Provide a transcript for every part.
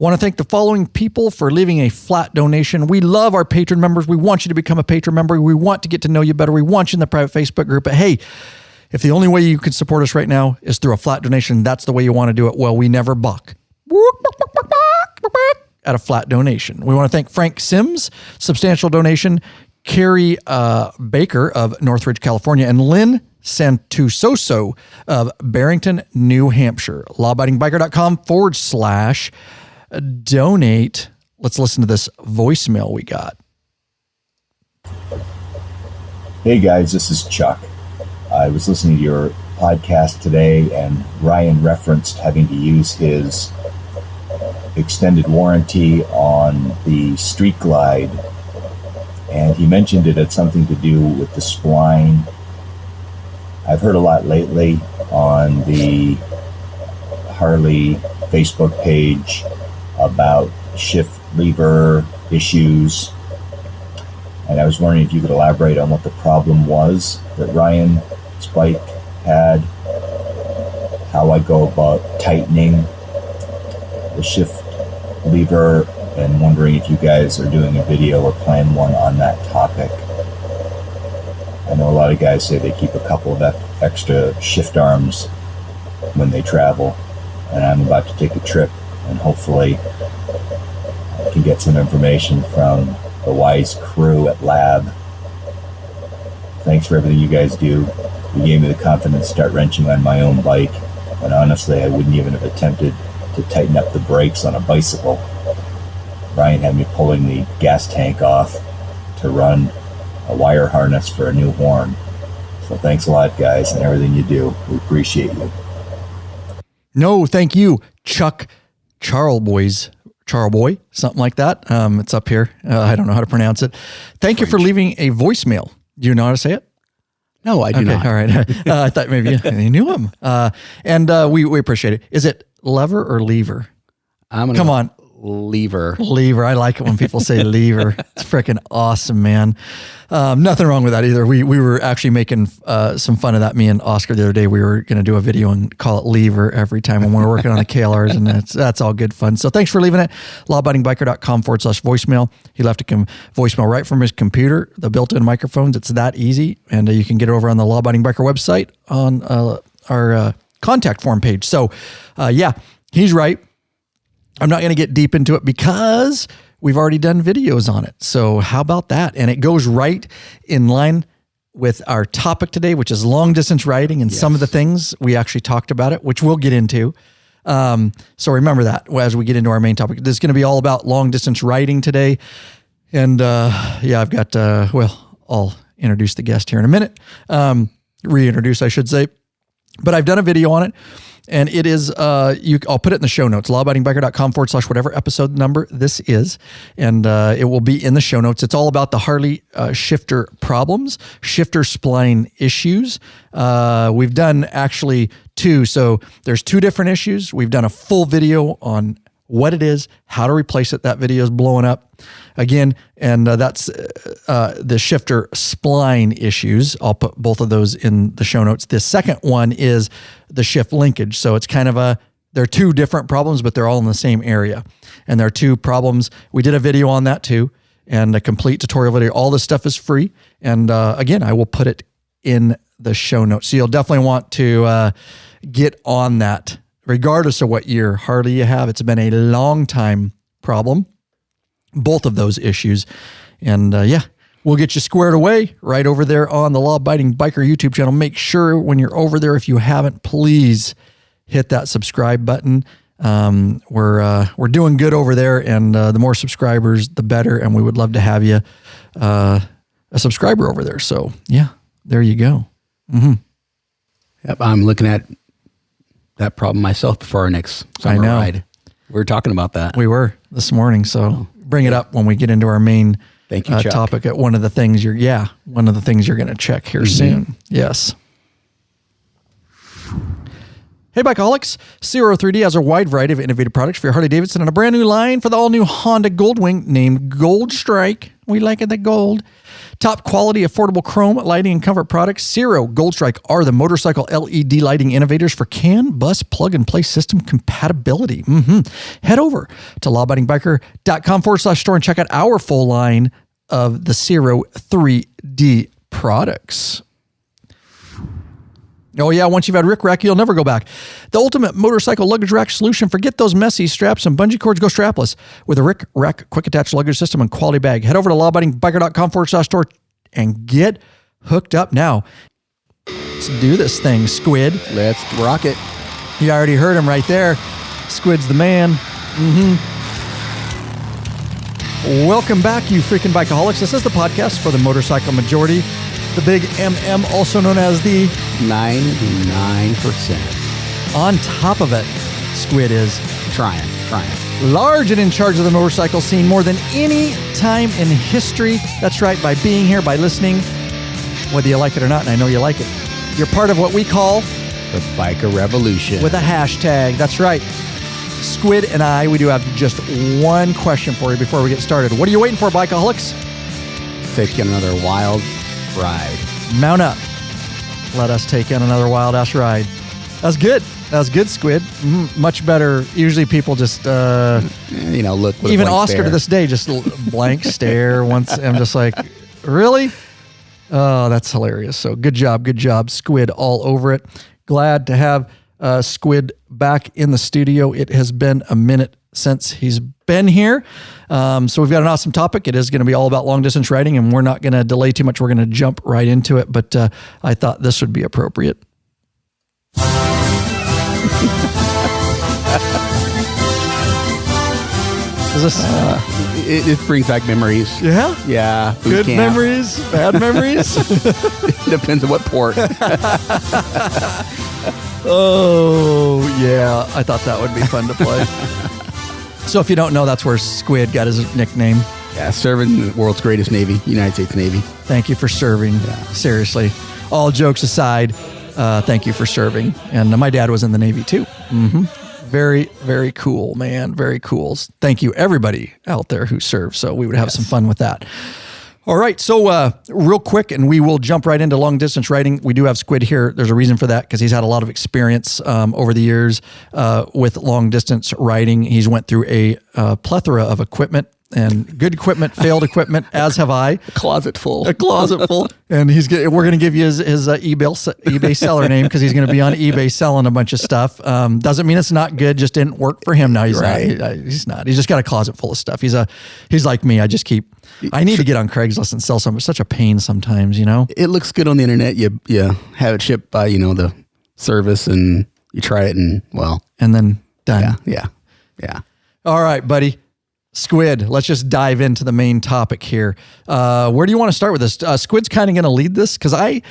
Want to thank the following people for leaving a flat donation. We love our patron members. We want you to become a patron member. We want to get to know you better. We want you in the private Facebook group. But hey, if the only way you can support us right now is through a flat donation, that's the way you want to do it. Well, we never buck at a flat donation. We want to thank Frank Sims, substantial donation, Carrie Baker of Northridge, California, and Lynn Santusoso of Barrington, New Hampshire. lawabidingbikerdom.com/donate. Let's listen to this voicemail we got. Hey guys, this is Chuck. I was listening to your podcast today, and Ryan referenced having to use his extended warranty on the Street Glide, and he mentioned it had something to do with the spline. I've heard a lot lately on the Harley Facebook page about shift lever issues, and I was wondering if you could elaborate on what the problem was that Ryan's bike had, how I go about tightening the shift lever, and wondering if you guys are doing a video or plan one on that topic. I know a lot of guys say they keep a couple of extra shift arms when they travel, and I'm about to take a trip, and hopefully I can get some information from the wise crew at LAB. Thanks for everything you guys do. You gave me the confidence to start wrenching on my own bike, and honestly I wouldn't even have attempted to tighten up the brakes on a bicycle. Ryan had me pulling the gas tank off to run a wire harness for a new horn. So thanks a lot, guys, and everything you do. We appreciate you. No, thank you, Chuck Charleboy, something like that. It's up here. I don't know how to pronounce it. Thank you for leaving a voicemail. Do you know how to say it? No, I do not. All right. I thought maybe you knew him. And we appreciate it. Is it lever or lever? Come on. Lever. I like it when people say lever. It's freaking awesome, man. Nothing wrong with that either. We were actually making some fun of that. Me and Oscar the other day, we were going to do a video and call it lever every time when we're working on the KLRs, and that's all good fun. So thanks for leaving it. lawabidingbiker.com/voicemail. He left a voicemail right from his computer, the built-in microphones. It's that easy. And you can get it over on the Law Abiding Biker website on our contact form page. So yeah, he's right. I'm not going to get deep into it because we've already done videos on it. So how about that? And it goes right in line with our topic today, which is long distance riding, and some of the things we actually talked about it, which we'll get into. So remember that as we get into our main topic. This is going to be all about long distance riding today. And yeah, I've got, I'll introduce the guest here in a minute. Reintroduce, I should say. But I've done a video on it. And it is, I'll put it in the show notes, lawabidingbiker.com/whatever episode number this is. And it will be in the show notes. It's all about the Harley shifter problems, shifter spline issues. We've done actually two. So there's two different issues. We've done a full video on what it is, how to replace it. That video is blowing up again. And that's the shifter spline issues. I'll put both of those in the show notes. The second one is the shift linkage. So it's kind of they're two different problems, but they're all in the same area. And there are two problems. We did a video on that too, and a complete tutorial video. All this stuff is free. And again, I will put it in the show notes. So you'll definitely want to get on that. Regardless of what year Harley you have, it's been a long time problem, both of those issues. And yeah, we'll get you squared away right over there on the Law Abiding Biker YouTube channel. Make sure when you're over there, if you haven't, please hit that subscribe button. We're doing good over there, and the more subscribers, the better. And we would love to have you a subscriber over there. So yeah, there you go. Mm-hmm. Yep, I'm looking at that problem myself before our next summer ride. We were talking about that. We were this morning. So bring it up when we get into our main topic. At one of the things you're going to check here soon. Yes. Hey, Bikeaholics. Zero3D has a wide variety of innovative products for your Harley-Davidson and a brand new line for the all-new Honda Goldwing named Gold Strike. We like it, the gold. Top quality, affordable chrome lighting and comfort products. Zero Gold Strike are the motorcycle LED lighting innovators for CAN bus plug-and-play system compatibility. Head over to lawabidingbiker.com/store and check out our full line of the Zero 3D products. Oh, yeah, once you've had Rick Rack, you'll never go back. The ultimate motorcycle luggage rack solution. Forget those messy straps and bungee cords. Go strapless with a Rick Rack quick attach luggage system and quality bag. Head over to lawabidingbiker.com/store and get hooked up now. Let's do this thing, Squid. Let's rock it. You already heard him right there. Squid's the man. Welcome back, you freaking Bikeaholics. This is the podcast for the motorcycle majority. The big MM, also known as the 99%. On top of it, Squid is Trying. large and in charge of the motorcycle scene more than any time in history. That's right, by being here, by listening, whether you like it or not, and I know you like it. You're part of what we call The Biker Revolution. with a hashtag. That's right. Squid and I, we do have just one question for you before we get started. What are you waiting for, Bikeaholics? Take you on another wild ride. Mount up. Let us take in another wild-ass ride. That's good. That's good, Squid. Much better. Usually people just... Look. With even a blank Oscar stare. to this day, just blank stare. Once I'm just like, really? Oh, that's hilarious. So good job, Squid, all over it. Glad to have Squid back in the studio. It has been a minute since he's been here. So we've got an awesome topic. It is going to be all about long distance riding, and we're not going to delay too much. We're going to jump right into it, but I thought this would be appropriate. Is this? It brings back memories. Yeah? Yeah. boot Good camp. memories? Bad memories? Depends on what port. Oh, yeah. I thought that would be fun to play. So if you don't know, that's where Squid got his nickname. Yeah, serving the world's greatest Navy, United States Navy. Thank you for serving. Yeah. Seriously. All jokes aside, thank you for serving. And my dad was in the Navy too. Very, very cool, man. Very cool. Thank you, everybody out there who served. So we would have some fun with that. All right. So real quick, and we will jump right into long distance riding. We do have Squid here. There's a reason for that because he's had a lot of experience over the years with long distance riding. He's went through a plethora of equipment. And good equipment, failed equipment, as have I. A closet full. And we're going to give you his eBay seller name because he's going to be on eBay selling a bunch of stuff. Doesn't mean it's not good. Just didn't work for him. Now he's not. He's just got a closet full of stuff. He's like me. I need to get on Craigslist and sell some. It's such a pain sometimes, you know. It looks good on the internet. You have it shipped by the service, and you try it, and then done. Yeah. All right, buddy. Squid, let's just dive into the main topic here. Where do you want to start with this? Squid's kind of going to lead this because I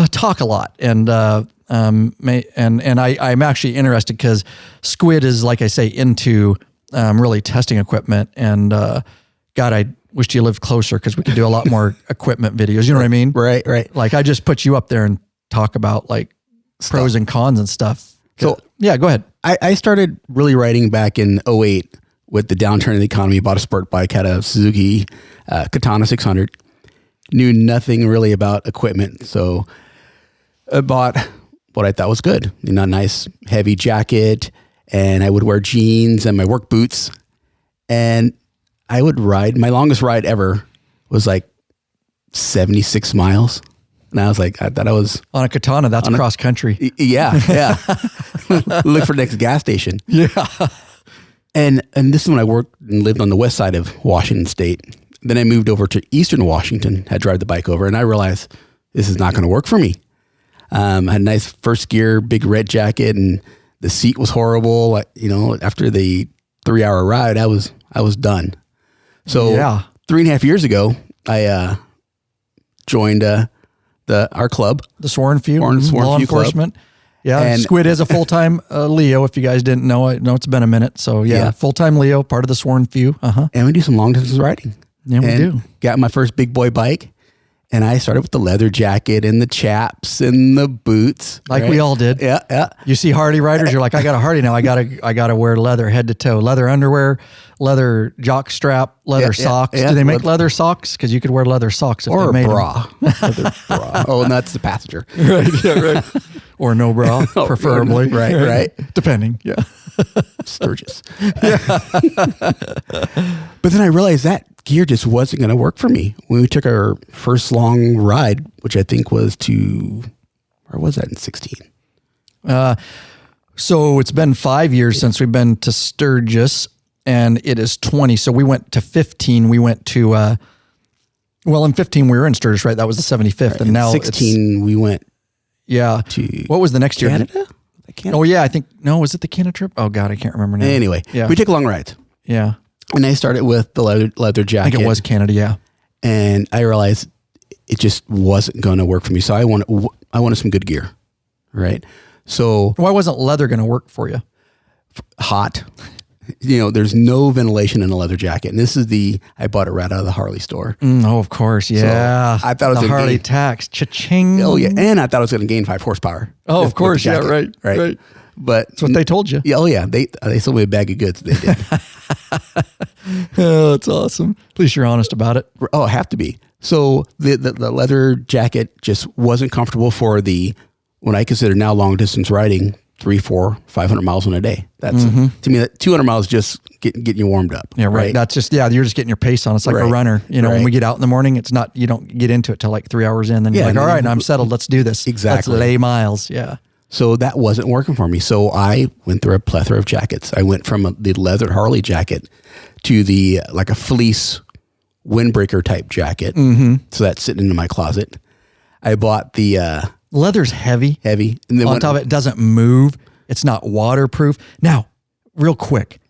talk a lot, and I'm actually interested because Squid is, like I say, into really testing equipment. And God, I wished you lived closer because we could do a lot more equipment videos. You know what I mean? Right. Like I just put you up there and talk about like pros and cons and stuff. So yeah, go ahead. I started really riding back in 2008. With the downturn in the economy, bought a sport bike, had a Suzuki Katana 600. Knew nothing really about equipment, so I bought what I thought was good. A nice heavy jacket, and I would wear jeans and my work boots. And I would ride. My longest ride ever was like 76 miles. And I was like, I thought I was... On a Katana, that's cross country. Yeah. Look for the next gas station. Yeah. And this is when I worked and lived on the west side of Washington State. Then I moved over to Eastern Washington, had to ride the bike over, and I realized this is not going to work for me. I had a nice first gear, big red jacket, and the seat was horrible. After the 3-hour ride, I was done. So 3.5 years ago, I joined our club, the Sworn Few, Law enforcement. Club. Yeah, and Squid is a full-time Leo, if you guys didn't know. I know it's been a minute. So, yeah. Full-time Leo, part of the Sworn Few. And we do some long-distance riding. Yeah, we do. Got my first big boy bike, And I started with the leather jacket and the chaps and the boots. Like we all did. Yeah, yeah. You see Hardy riders, you're like, I got a Hardy now. I gotta wear leather head to toe, leather underwear, leather jock strap, leather socks. yeah. Do they make leather socks? Because you could wear leather socks if Or they a made bra. Leather bra. Oh, and that's the passenger. Right, yeah, right. Or no bra, preferably. Right. Depending, yeah. Sturgis. But then I realized that gear just wasn't going to work for me. When we took our first long ride, which I think was where was that in 16? So it's been 5 years since we've been to Sturgis, and it is 20. So we went to 15. We went to, in 15 we were in Sturgis, right? That was the 75th. Right. And now 16 we went to, what was the next year? Canada? Oh yeah, was it the Canada trip? Oh God, I can't remember now. Anyway, we took long rides. Yeah. And I started with the leather jacket. I think it was Canada, yeah. And I realized it just wasn't going to work for me. So I wanted some good gear, right? So why wasn't leather going to work for you? Hot. There's no ventilation in a leather jacket. And I bought it right out of the Harley store. Of course. Yeah. So I thought it was the Harley tax. Cha-ching. Oh yeah. And I thought I was going to gain 5 horsepower. Oh, of course. Yeah. Right. But that's what they told you. Yeah. Oh yeah. They sold me a bag of goods. They did. Oh, that's awesome. At least you're honest about it. Oh, I have to be. So the leather jacket just wasn't comfortable for what I consider now long distance riding, 300, 400, 500 miles in a day. That's to me, that 200 miles just getting you warmed up. Yeah, right. That's just, you're just getting your pace on. It's like a runner. When we get out in the morning, it's not, you don't get into it till like 3 hours in. Then you're like, all right, now I'm settled. Let's do this. Exactly. Let's lay miles. Yeah. So that wasn't working for me. So I went through a plethora of jackets. I went from the leather Harley jacket to like a fleece windbreaker type jacket. So that's sitting in my closet. I bought the leather's heavy. And then on top of it, doesn't move. It's not waterproof. Now, real quick,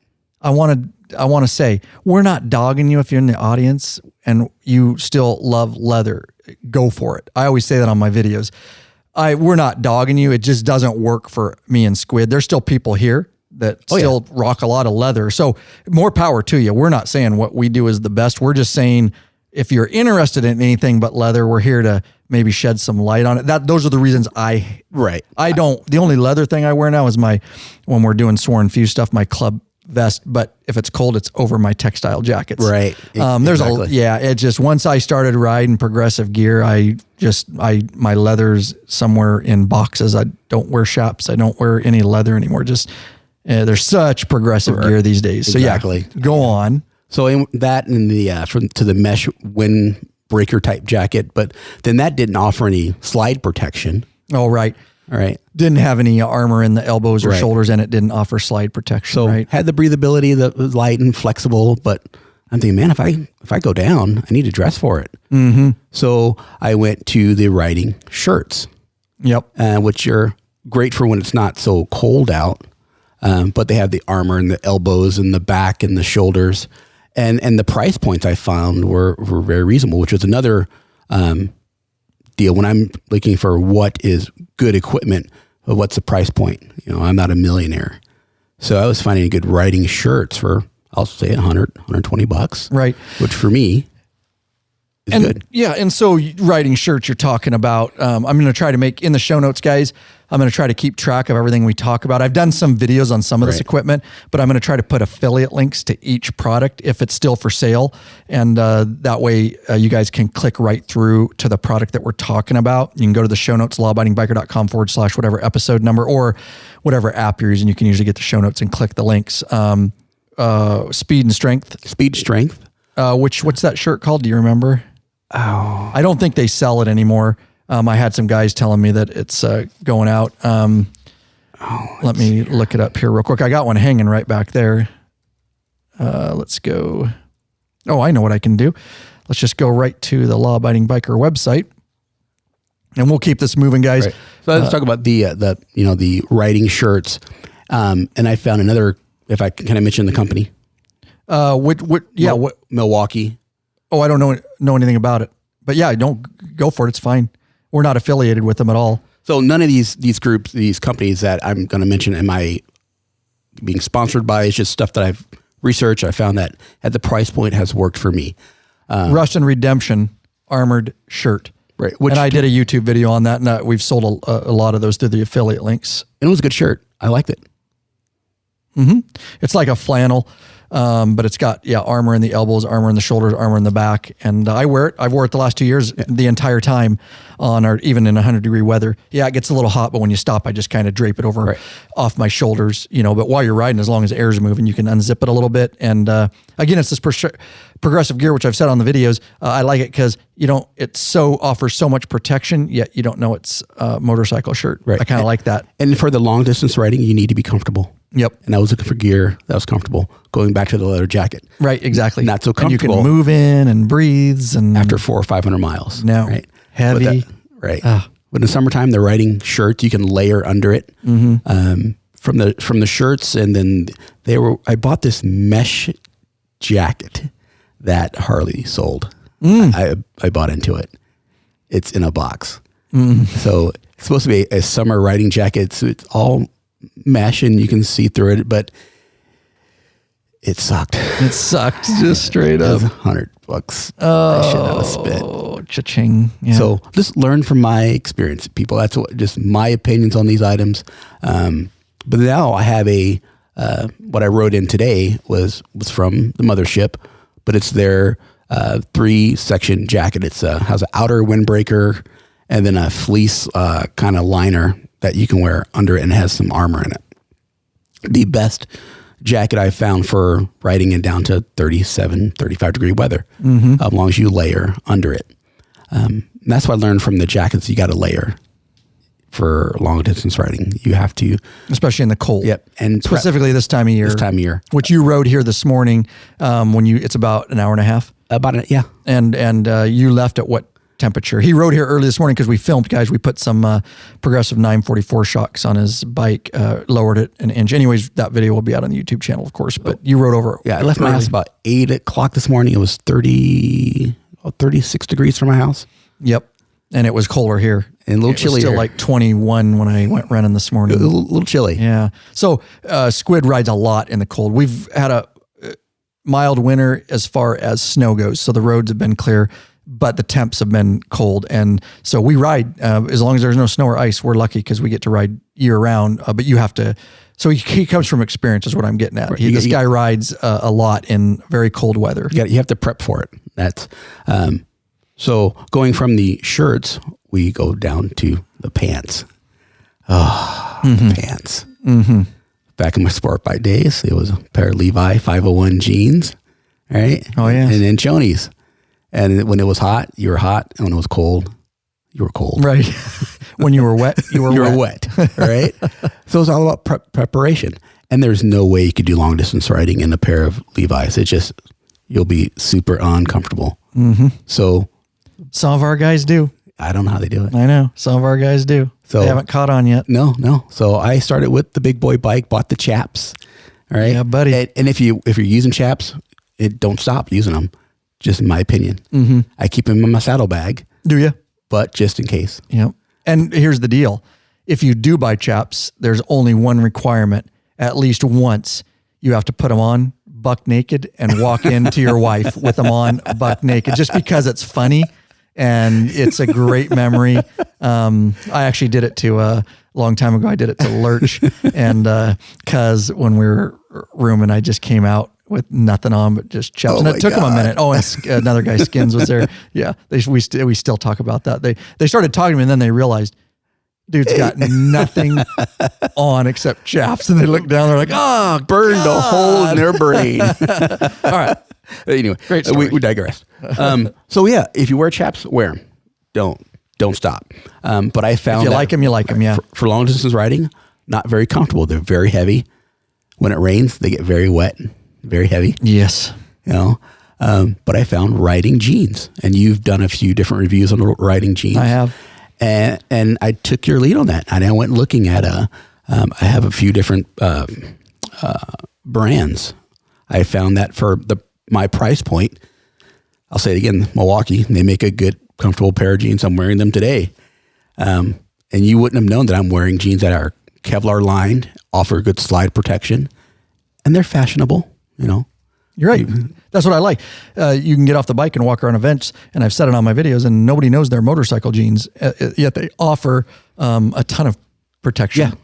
I want to say, we're not dogging you if you're in the audience and you still love leather. Go for it. I always say that on my videos. We're not dogging you. It just doesn't work for me and Squid. There's still people here that still rock a lot of leather. So more power to you. We're not saying what we do is the best. We're just saying if you're interested in anything but leather, we're here to maybe shed some light on it. Those are the reasons the only leather thing I wear now is when we're doing Sworn Fuse stuff, my club vest, but if it's cold, it's over my textile jackets. Right. It just, once I started riding progressive gear, my leather's somewhere in boxes. I don't wear chaps. I don't wear any leather anymore. Just, there's such progressive gear these days. So go on. So in that and to the mesh windbreaker type jacket, but then that didn't offer any slide protection. Oh, right. All right. Didn't have any armor in the elbows or shoulders, and it didn't offer slide protection. So had the breathability that was light and flexible, but I'm thinking, man, if I go down, I need to dress for it. Mm-hmm. So I went to the riding shirts. Yep. Which are great for when it's not so cold out. But they have the armor and the elbows and the back and the shoulders. And the price points I found were very reasonable, which was another deal when I'm looking for what is good equipment, what's the price point? I'm not a millionaire. So I was finding good riding shirts for, I'll say $100-$120. Right. Which for me is good. Yeah. And so riding shirts you're talking about, I'm going to try to make in the show notes, guys, I'm going to try to keep track of everything we talk about. I've done some videos on some of this equipment, but I'm going to try to put affiliate links to each product if it's still for sale. And that way you guys can click right through to the product that we're talking about. You can go to the show notes, lawabidingbiker.com/whatever episode number or whatever app you're using. You can usually get the show notes and click the links. Speed and Strength. Speed Strength. What's that shirt called? Do you remember? Oh, I don't think they sell it anymore. I had some guys telling me that it's going out. Let me look it up here real quick. I got one hanging right back there. Let's go. Oh, I know what I can do. Let's just go right to the Law Abiding Biker website, and we'll keep this moving, guys. Right. So let's talk about the riding shirts. And I found another. If I can I mention the company? Milwaukee. Oh, I don't know anything about it, but yeah, don't go for it. It's fine. We're not affiliated with them at all. So none of these groups, these companies that I'm going to mention, am I being sponsored by? It's just stuff that I've researched. I found that at the price point has worked for me. Rust and Redemption armored shirt. Right. And I did a YouTube video on that, and we've sold a lot of those through the affiliate links. And it was a good shirt. I liked it. It's like a flannel, but it's got armor in the elbows, armor in the shoulders, armor in the back, and I wear it. I've wore it the last 2 years, the entire time even in 100-degree weather. Yeah, it gets a little hot, but when you stop, I just kind of drape it over off my shoulders, But while you're riding, as long as the air's moving, you can unzip it a little bit. And again, it's this progressive gear, which I've said on the videos. I like it because it offers so much protection, yet you don't know it's a motorcycle shirt. Right. I kind of like that. And for the long distance riding, you need to be comfortable. Yep. And I was looking for gear that was comfortable. Going back to the leather jacket. Right, exactly. Not so comfortable. And you can move in and breathes and after 400 or 500 miles. No. Right. Heavy. But in the summertime, they're riding shirts. You can layer under it. From the shirts, and then I bought this mesh jacket that Harley sold. I bought into it. It's in a box. So it's supposed to be a summer riding jacket. So it's all mesh and you can see through it, but it sucked. It sucked just straight up. It was $100. Oh, shit out of spit. Cha-ching. Yeah. So just learn from my experience, people. That's just my opinions on these items. But now I have what I wrote in today was from the mothership, but it's their 3-section jacket. It's has an outer windbreaker and then a fleece kind of liner that you can wear under it, and it has some armor in it. The best jacket I found for riding it down to 37, 35 degree weather, as long as you layer under it. That's what I learned from the jackets. You got to layer for long distance riding. You have to, especially in the cold. Yep, and specifically this time of year. This time of year, which you rode here this morning. It's about an hour and a half. And you left at what temperature? He rode here early this morning because we filmed, guys. We put some Progressive 944 shocks on his bike, lowered it an inch. Anyways, that video will be out on the YouTube channel, of course. But you rode over. Yeah, I left my house about 8 o'clock this morning. It was 36 degrees from my house. Yep. And it was colder here. And a little chilly. Still like 21 when I went running this morning. A little chilly. Yeah. So Squid rides a lot in the cold. We've had a mild winter as far as snow goes. So the roads have been clear, but the temps have been cold. And so we ride, as long as there's no snow or ice, we're lucky because we get to ride year round. But you have to, so he comes from experience is what I'm getting at. Right. This guy rides a lot in very cold weather. You have to prep for it. That's, so going from the shirts, we go down to the pants. The pants. Back in my sport bike days, it was a pair of Levi 501 jeans, right? Oh, yeah. And then chonies. And when it was hot, you were hot. And when it was cold, you were cold. Right. When you were wet, you were wet. Right? So it's all about preparation. And there's no way you could do long distance riding in a pair of Levi's. It's just, you'll be super uncomfortable. So some of our guys do. I don't know how they do it. I know. Some of our guys do. So they haven't caught on yet. No. So I started with the big boy bike, bought the chaps. All right. Yeah, buddy. And if you're using chaps, don't stop using them. Just in my opinion. I keep them in my saddlebag. Do you? But just in case. Yep. And here's the deal. If you do buy chaps, there's only one requirement. At least once you have to put them on buck naked and walk into your wife with them on buck naked, just because it's funny. And it's a great memory. I actually did it to a long time ago. I did it to Lurch, and cause when we were rooming, I just came out with nothing on but just chaps, and it took them a minute. Oh, and another guy, Skins, was there. Yeah, we still talk about that. They started talking to me, and then they realized, dude's got nothing on except chaps, and they look down. They're like, "Oh, burned a hole in their brain." All right. Anyway, great story. We digress. So yeah, if you wear chaps, wear them. Don't stop. But I found if you like them, you like them. Yeah. For long distance riding, not very comfortable. They're very heavy. When it rains, they get very wet, very heavy. Yes. But I found riding jeans, and you've done a few different reviews on riding jeans. I have. And I took your lead on that. And I went looking at I have a few different brands. I found that for my price point, I'll say it again, Milwaukee, they make a good, comfortable pair of jeans. I'm wearing them today. And you wouldn't have known that I'm wearing jeans that are Kevlar lined, offer good slide protection, and they're fashionable, You're right. That's what I like. You can get off the bike and walk around events, and I've said it on my videos, and nobody knows their motorcycle jeans, yet they offer a ton of protection. Yeah.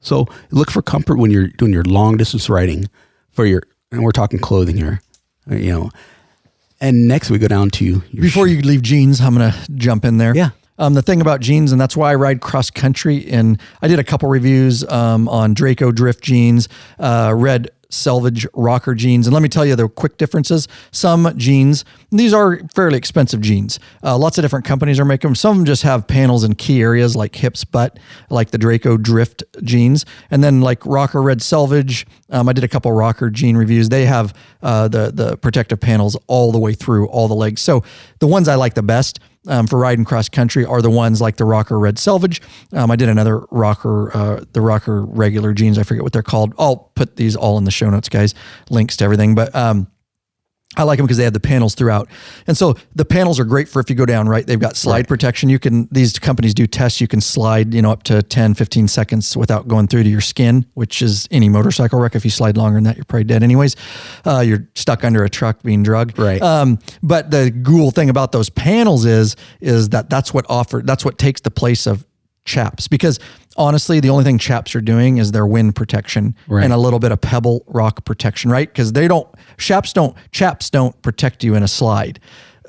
So look for comfort when you're doing your long distance riding and we're talking clothing here, And next we go down to before you leave jeans, I'm going to jump in there. Yeah. The thing about jeans, and that's why I ride cross country, and I did a couple reviews on Draco Drift jeans, Red Selvage rocker jeans. And let me tell you the quick differences. Some jeans, these are fairly expensive jeans. Lots of different companies are making them. Some of them just have panels in key areas like hips, butt, like the Draco Drift jeans. And then like Rocker Red Selvage, I did a couple rocker jean reviews. They have the protective panels all the way through all the legs. So the ones I like the best for riding cross country are the ones like the Rocker Red Selvage. I did another Rocker, the Rocker regular jeans. I forget what they're called. I'll put these all in the show notes, guys. Links to everything. But I like them because they have the panels throughout. And so the panels are great for if you go down, right? They've got slide protection. These companies do tests. You can slide, up to 10, 15 seconds without going through to your skin, which is any motorcycle wreck. If you slide longer than that, you're probably dead anyways. You're stuck under a truck being drugged. Right. But the cool thing about those panels is that's what takes the place of chaps, because honestly, the only thing chaps are doing is their wind protection and a little bit of pebble rock protection, right? Because chaps don't protect you in a slide.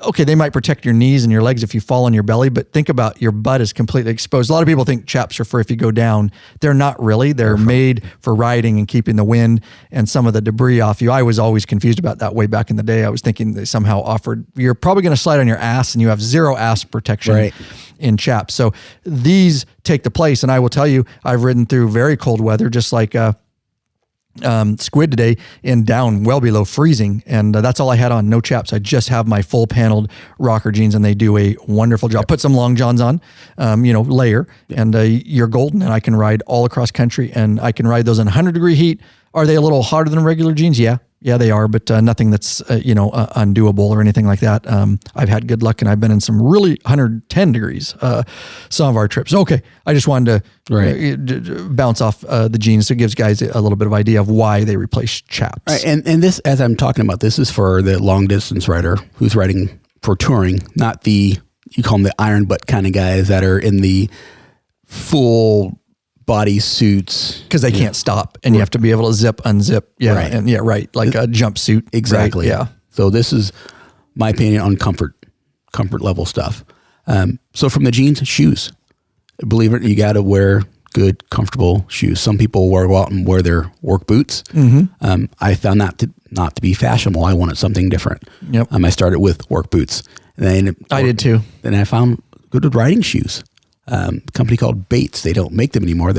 Okay, they might protect your knees and your legs if you fall on your belly, but think about your butt is completely exposed. A lot of people think chaps are for if you go down. They're not really. They're made for riding and keeping the wind and some of the debris off you. I was always confused about that way back in the day. I was thinking they somehow offered, you're probably going to slide on your ass and you have zero ass protection in chaps. So these take the place. And I will tell you, I've ridden through very cold weather, just like Squid today, and down well below freezing, and that's all I had on, no chaps. I just have my full paneled rocker jeans, and they do a wonderful job. Put some long johns on, layer, and you're golden. And I can ride all across country, and I can ride those in 100-degree heat. Are they a little hotter than regular jeans? Yeah, they are, but nothing that's undoable or anything like that. I've had good luck, and I've been in some really 110 degrees some of our trips. Okay, I just wanted to bounce off the jeans, so it gives guys a little bit of idea of why they replace chaps. Right, and this, as I'm talking about, this is for the long distance rider who's riding for touring, not you call them the iron butt kind of guys that are in the full body suits, because they can't stop, and you have to be able to zip, unzip, like a jumpsuit. Exactly. Right? Yeah. So this is my opinion on comfort level stuff. So from the jeans, shoes. Believe it, you got to wear good, comfortable shoes. Some people go out and wear their work boots. Mm-hmm. I found that not to be fashionable. I wanted something different. Yep. I started with work boots, and then I did too. Then I found good riding shoes. A company called Bates. They don't make them anymore.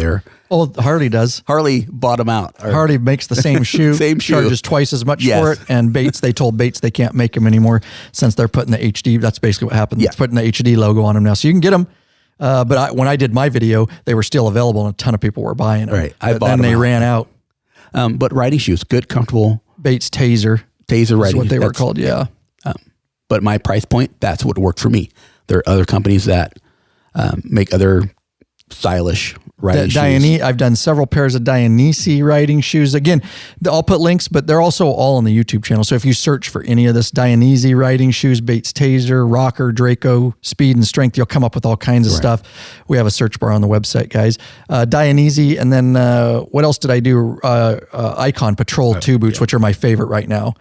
Harley does. Harley bought them out. Harley makes the same shoe. Charges twice as much for it. And they told Bates they can't make them anymore since they're putting the HD. That's basically what happened. They're putting the HD logo on them now. So you can get them. But when I did my video, they were still available, and a ton of people were buying them. Right. Then they ran out. But riding shoes, good, comfortable. Bates Taser riding. That's what they were called. Yeah. But my price point, that's what worked for me. There are other companies that make other stylish riding shoes. I've done several pairs of Dionysi riding shoes. Again, I'll put links, but they're also all on the YouTube channel. So if you search for any of this, Dionysi riding shoes, Bates Taser, Rocker, Draco, Speed and Strength, you'll come up with all kinds of stuff. We have a search bar on the website, guys. Dionysi, and then what else did I do? Icon Patrol 2 boots, which are my favorite right now.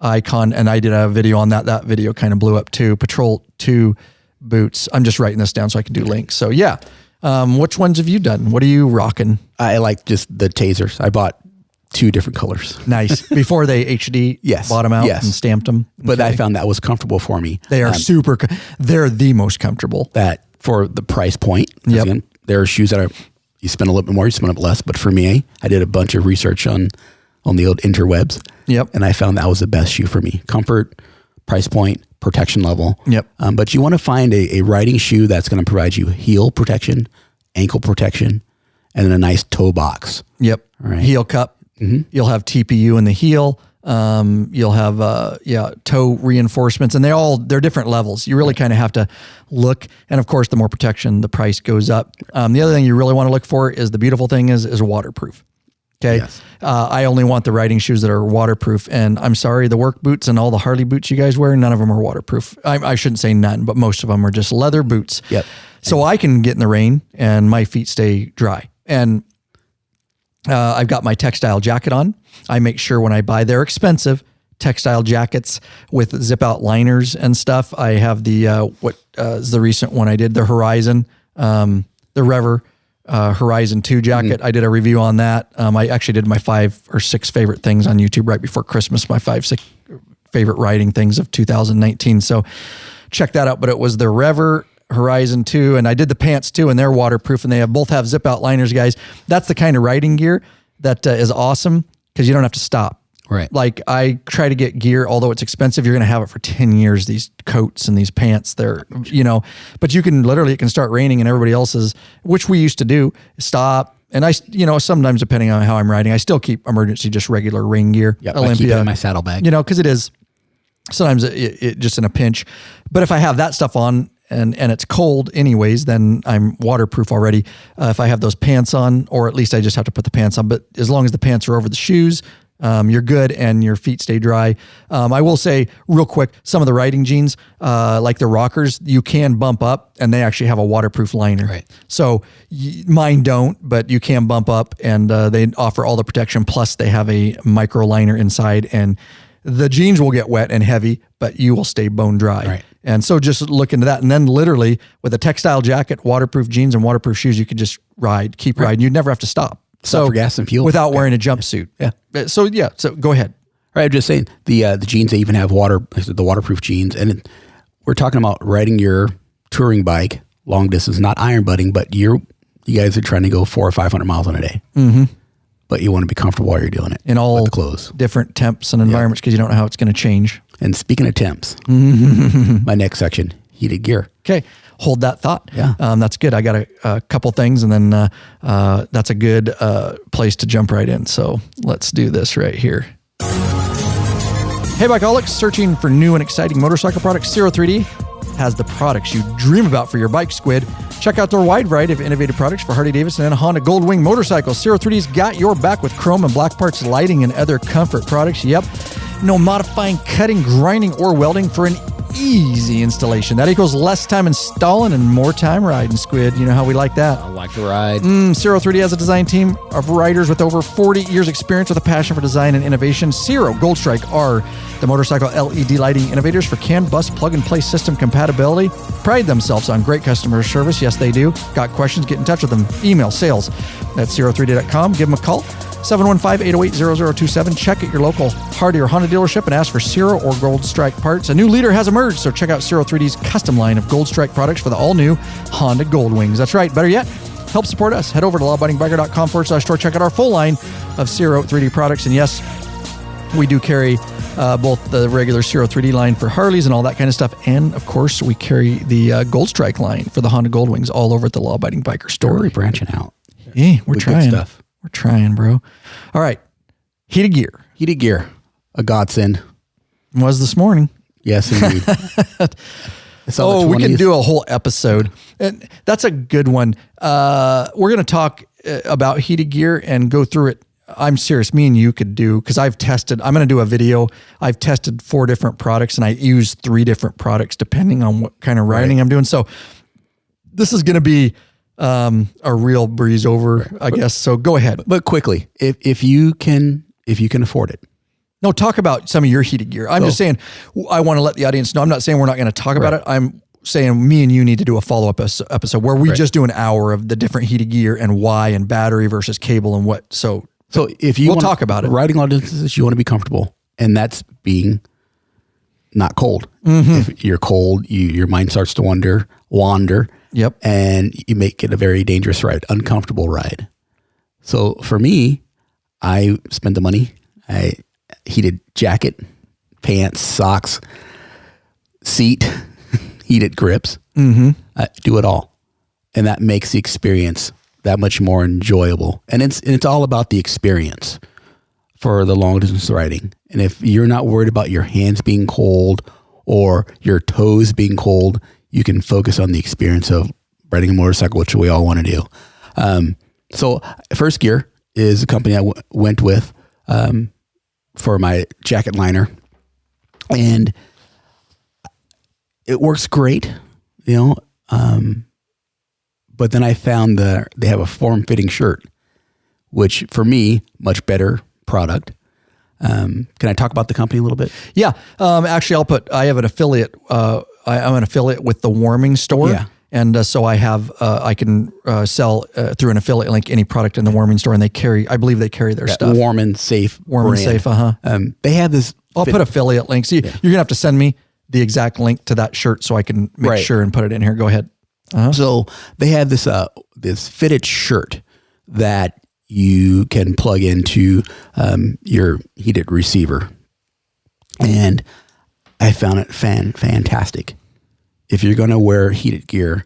Icon, and I did a video on that. That video kind of blew up too. Patrol 2 boots. I'm just writing this down so I can do links. So yeah. Which ones have you done? What are you rocking? I like just the Tasers. I bought 2 different colors. Nice. Before they HD bought them out and stamped them. But I found that was comfortable for me. They are they're the most comfortable. That for the price point. Yep. Again, there are shoes that you spend a little bit more, you spend a bit less. But for me, I did a bunch of research on the old interwebs. Yep. And I found that was the best shoe for me. Comfort, price point, protection level. Yep. But you want to find a riding shoe that's going to provide you heel protection, ankle protection, and then a nice toe box. Yep. Right. Heel cup. Mm-hmm. You'll have TPU in the heel. You'll have toe reinforcements, and they're different levels. You really kind of have to look, and of course, the more protection, the price goes up. The other thing you really want to look for is the beautiful thing is waterproof. Okay. Yes. I only want the riding shoes that are waterproof. And I'm sorry, the work boots and all the Harley boots you guys wear, none of them are waterproof. I shouldn't say none, but most of them are just leather boots. Yep. So I can get in the rain and my feet stay dry. And I've got my textile jacket on. I make sure when I buy, they're expensive textile jackets with zip out liners and stuff. I have the, what is the recent one I did, the Horizon, the Rever Horizon 2 jacket. I did a review on that. I actually did my 5 or 6 favorite things on YouTube right before Christmas, my 5, 6 favorite riding things of 2019. So check that out. But it was the Rever Horizon 2, and I did the pants too, and they're waterproof, and they both have zip out liners, guys. That's the kind of riding gear that is awesome because you don't have to stop. Right. Like I try to get gear, although it's expensive, you're going to have it for 10 years, these coats and these pants, they're, but you can literally, it can start raining and everybody else's, which we used to do, stop. And I, sometimes depending on how I'm riding, I still keep emergency, just regular rain gear. Yep, I keep it in my saddlebag. Because it is sometimes it just in a pinch. But if I have that stuff on and it's cold anyways, then I'm waterproof already. If I have those pants on, or at least I just have to put the pants on, but as long as the pants are over the shoes, you're good and your feet stay dry. I will say real quick, some of the riding jeans, like the Rockers, you can bump up and they actually have a waterproof liner. Right. So mine don't, but you can bump up and they offer all the protection. Plus they have a micro liner inside, and the jeans will get wet and heavy, but you will stay bone dry. Right. And so just look into that. And then literally with a textile jacket, waterproof jeans and waterproof shoes, you could just keep riding. You'd never have to stop. Stop for gas and fuel. Without wearing a jumpsuit. Yeah. So go ahead. Right. I'm just saying the jeans, they even have the waterproof jeans. And we're talking about riding your touring bike long distance, not iron butting, but you guys are trying to go 400 or 500 miles in a day. Mm-hmm. But you want to be comfortable while you're doing it. In all the clothes, different temps and environments, because you don't know how it's going to change. And speaking of temps, my next section, heated gear. Okay. Hold that thought. Yeah. That's good. I got a couple things, and then that's a good place to jump right in. So let's do this right here. Hey, Bikeaholics, searching for new and exciting motorcycle products? Zero3D has the products you dream about for your bike, Squid. Check out their wide variety of innovative products for Harley-Davidson and Honda Goldwing motorcycles. Zero3D's got your back with chrome and black parts, lighting, and other comfort products. Yep. No modifying, cutting, grinding, or welding for an easy installation. That equals less time installing and more time riding, Squid. You know how we like that. I like to ride. Zero3D has a design team of riders with over 40 years experience with a passion for design and innovation. Zero Gold Strike are the motorcycle LED lighting innovators for CAN bus plug-and-play system compatibility. Pride themselves on great customer service. Yes, they do. Got questions? Get in touch with them. Email sales@zero3d.com. Give them a call. 715-808-0027. Check at your local Harley or Honda dealership and ask for Zero or Gold Strike parts. A new leader has emerged, so check out Zero3D's custom line of Gold Strike products for the all-new Honda Goldwings. That's right. Better yet, help support us. Head over to lawabidingbiker.com/store. Check out our full line of Zero3D products. And yes, we do carry both the regular Zero3D line for Harleys and all that kind of stuff. And, of course, we carry the Gold Strike line for the Honda Goldwings all over at the Law Abiding Biker store. Really branching out. Yeah, we're trying. Good stuff. We're trying, bro. All right. Heated gear. Heated gear. A godsend. Was this morning. Yes, indeed. We can do a whole episode. And that's a good one. We're going to talk about heated gear and go through it. I'm serious. Me and you could do, because I'm going to do a video. I've tested 4 different products and I use 3 different products depending on what kind of riding I'm doing. So this is going to be a real breeze over, I guess. So go ahead. But quickly, if you can afford it. No, talk about some of your heated gear. I'm just saying, I want to let the audience know. I'm not saying we're not going to talk about it. I'm saying me and you need to do a follow-up episode where we just do an hour of the different heated gear and why, and battery versus cable and what. So if you we'll talk about it. Riding long distances, you want to be comfortable, and that's being not cold. If you're cold, your mind starts to wander. Yep. And you make it a very dangerous ride, uncomfortable ride. So for me, I spent the money. I heated jacket, pants, socks, seat, heated grips. I do it all. And that makes the experience that much more enjoyable. And it's all about the experience for the long distance riding. And if you're not worried about your hands being cold or your toes being cold, you can focus on the experience of riding a motorcycle, which we all want to do. So first gear is a company I went with for my jacket liner, and it works great, but then I found they have a form-fitting shirt, which for me, much better product. Can I talk about the company a little bit? Yeah. Actually, I have an affiliate. I'm an affiliate with the warming store. Yeah. And so I can sell through an affiliate link any product in the warming store, and I believe they carry their stuff. Warm and Safe. Warm and Safe, They have this. I'll put affiliate links. You're going to have to send me the exact link to that shirt so I can make sure and put it in here. Go ahead. So they have this fitted shirt that you can plug into your heated receiver. And I found it fantastic. If you're going to wear heated gear,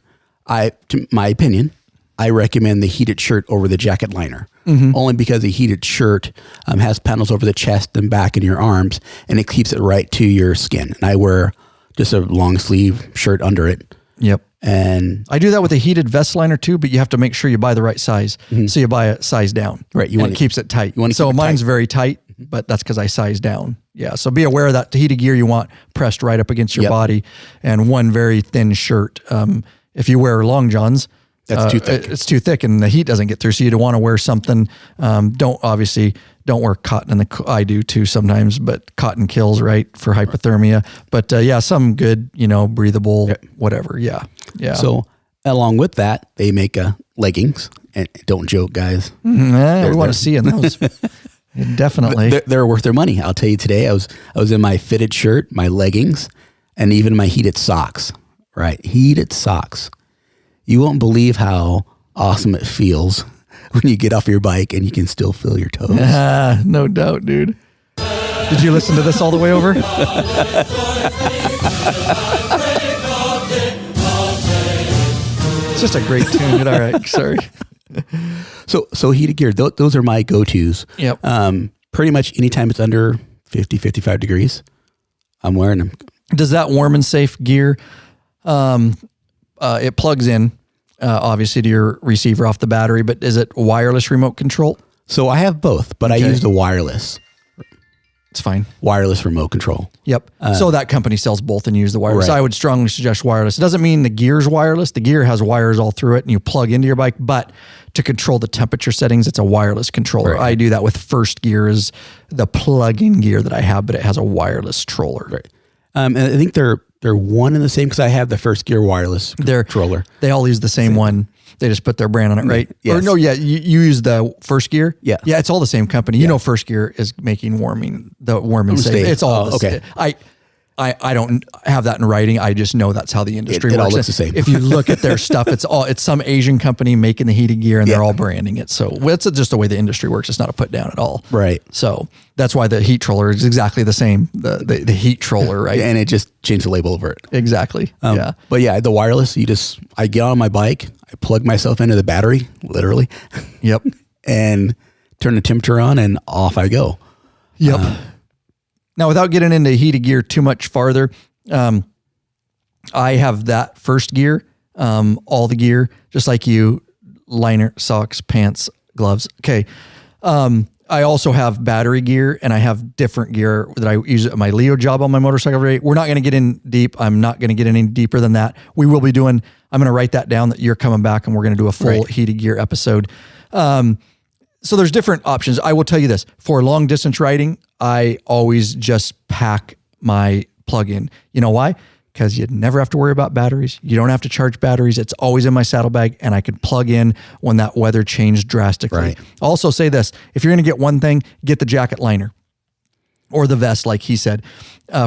to my opinion, I recommend the heated shirt over the jacket liner. Only because the heated shirt has panels over the chest and back and your arms, and it keeps it right to your skin. And I wear just a long sleeve shirt under it. Yep. And I do that with a heated vest liner too, but you have to make sure you buy the right size. So you buy a size down. Right. It keeps it tight. So mine's very tight, but that's because I size down. Yeah. So be aware of that. The heated gear you want pressed right up against your body, and one very thin shirt. If you wear long johns, that's too thick. It's too thick and the heat doesn't get through. So you'd want to wear something. Don't wear cotton. I do too sometimes, but cotton kills, right, for hypothermia. But some good, breathable, whatever. Yeah. Yeah. So along with that, they make leggings. And don't joke, guys. We want to see in those. Definitely. They're worth their money. I'll tell you today, I was in my fitted shirt, my leggings, and even my heated socks, right? Heated socks. You won't believe how awesome it feels when you get off your bike and you can still feel your toes. No doubt, dude. Did you listen to this all the way over? It's just a great tune, dude. All right, sorry. So heated gear, those are my go-tos. Yep. Pretty much anytime it's under 50, 55 degrees, I'm wearing them. Does that warm and safe gear, it plugs in, obviously, to your receiver off the battery, but is it wireless remote control? So I have both, but I use the wireless. It's fine. Wireless remote control. Yep. So that company sells both and use the wireless. Right. I would strongly suggest wireless. It doesn't mean the gear's wireless. The gear has wires all through it and you plug into your bike, but to control the temperature settings, it's a wireless controller. Right. I do that with First Gear is the plug-in gear that I have, but it has a wireless controller. Right. And I think they're one and the same because I have the First Gear wireless controller. They all use the same one. They just put their brand on it, right? Yes. Or no, you use the First Gear. Yeah. Yeah, it's all the same company. You know First Gear is making warm and safe. It's all okay. I don't have that in writing. I just know that's how the industry works. It all looks the same. If you look at their stuff, it's some Asian company making the heated gear and they're all branding it. So it's just the way the industry works. It's not a put down at all. Right. So that's why the heat troller is exactly the same. The heat troller, right? And it just changed the label over it. Exactly. Yeah. But yeah, the wireless, I get on my bike, I plug myself into the battery, literally. Yep. And turn the temperature on and off I go. Yep. Now, without getting into heated gear too much farther, I have that First Gear, all the gear, just like you, liner, socks, pants, gloves. Okay. I also have battery gear and I have different gear that I use at my Leo job on my motorcycle. We're not going to get in deep. I'm not going to get any deeper than that. I'm going to write that down that you're coming back and we're going to do a full heated gear episode. So there's different options. I will tell you this, for long distance riding, I always just pack my plug-in. You know why? Because you never have to worry about batteries. You don't have to charge batteries. It's always in my saddlebag and I could plug in when that weather changed drastically. Right. I'll also say this, if you're going to get one thing, get the jacket liner or the vest, like he said,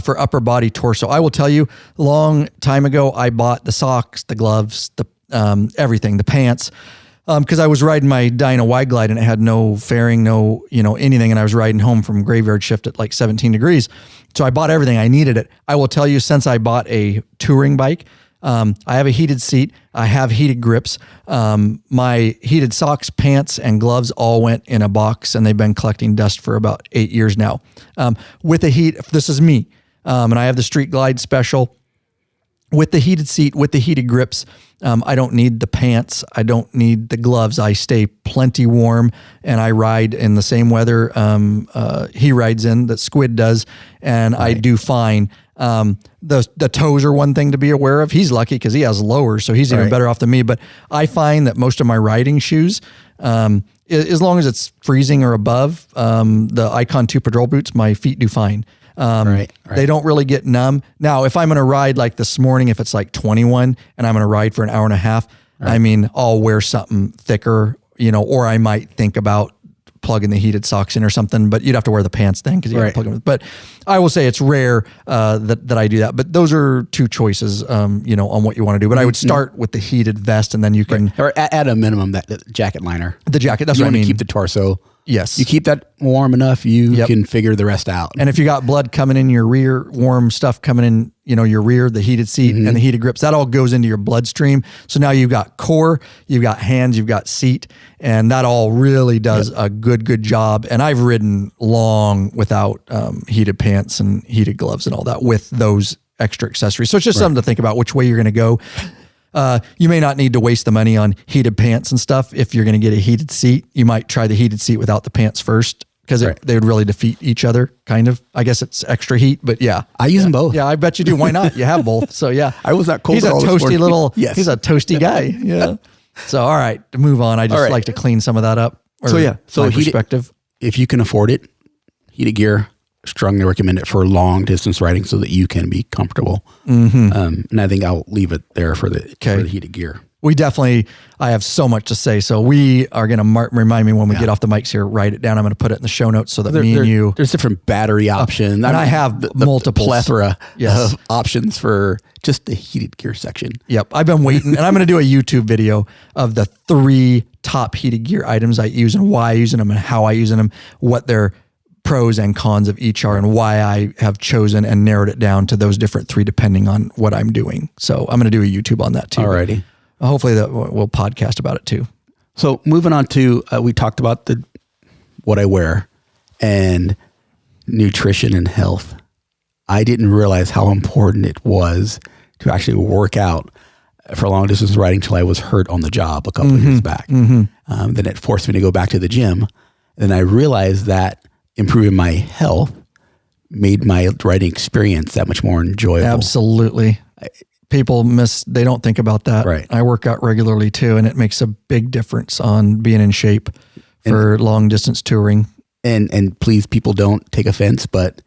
for upper body torso. I will tell you, long time ago, I bought the socks, the gloves, the everything, the pants, because I was riding my Dyna Wide Glide and it had no fairing, no, anything. And I was riding home from graveyard shift at like 17 degrees. So I bought everything. I needed it. I will tell you, since I bought a touring bike, I have a heated seat. I have heated grips. My heated socks, pants, and gloves all went in a box and they've been collecting dust for about 8 years now. With the heat, this is me. And I have the Street Glide Special. with the heated seat, with the heated grips, I don't need the pants. I don't need the gloves. I stay plenty warm, and I ride in the same weather he rides in, that Squid does, and I do fine. The toes are one thing to be aware of. He's lucky because he has lowers, so he's even better off than me. But I find that most of my riding shoes, as long as it's freezing or above, the Icon 2 patrol boots, my feet do fine. They don't really get numb. Now, if I'm going to ride like this morning, if it's like 21 and I'm going to ride for an hour and a half, I mean, I'll wear something thicker, or I might think about plugging the heated socks in or something, but you'd have to wear the pants then because you have to plug them. But I will say it's rare that I do that. But those are two choices, on what you want to do. But I would start with the heated vest, and then you can, or at a minimum, that jacket liner. The jacket. That's you what I mean. Keep the torso. Yes. You keep that warm enough, you can figure the rest out. And if you got blood coming in your rear, warm stuff coming in, your rear, the heated seat and the heated grips, that all goes into your bloodstream. So now you've got core, you've got hands, you've got seat, and that all really does a good job. And I've ridden long without heated pants and heated gloves and all that with those extra accessories. So it's just something to think about which way you're going to go. You may not need to waste the money on heated pants and stuff. If you're going to get a heated seat, you might try the heated seat without the pants first, because they would really defeat each other, kind of. I guess it's extra heat, but yeah. I use them both. Yeah, I bet you do. Why not? You have both. So yeah. I was not cold. He's a toasty little, he's a toasty guy. Yeah. So, all right, to move on. I just like to clean some of that up. So perspective. If you can afford it, heated gear, strongly recommend it for long distance riding so that you can be comfortable. And I think I'll leave it there for the heated gear. I have so much to say. So we are going to remind me when we get off the mics here, write it down. I'm going to put it in the show notes so that me and you. There's different battery options. And I have multiple plethora of options for just the heated gear section. Yep. I've been waiting, and I'm going to do a YouTube video of the 3 top heated gear items I use and why I use them and how I use them, what their pros and cons of each are, and why I have chosen and narrowed it down to those different 3 depending on what I'm doing. So I'm going to do a YouTube on that too. Alrighty. Hopefully that we'll podcast about it too. So moving on to, we talked about what I wear and nutrition and health. I didn't realize how important it was to actually work out for long distance riding till I was hurt on the job a couple of years back. Then it forced me to go back to the gym. And I realized that improving my health made my riding experience that much more enjoyable. Absolutely. People they don't think about that. Right. I work out regularly too, and it makes a big difference on being in shape for long distance touring. And please, people, don't take offense, but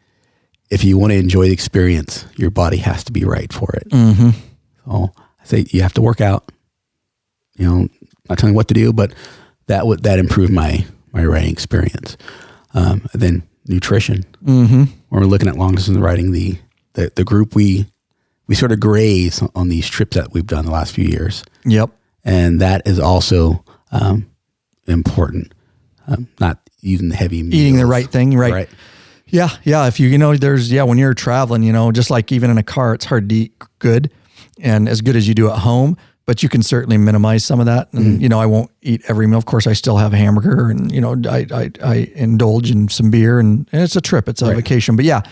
if you want to enjoy the experience, your body has to be right for it. So I say you have to work out, not telling you what to do, but that improved my riding experience. Then nutrition. When we're looking at long distance riding, the group we sort of graze on these trips that we've done the last few years. Yep. And that is also important. Not using the heavy meals. Eating the right thing, right? Yeah. If when you're traveling, just like even in a car, it's hard to eat good and as good as you do at home, but you can certainly minimize some of that. And, I won't eat every meal. Of course, I still have a hamburger and, I indulge in some beer and it's a trip, it's a vacation. But yeah,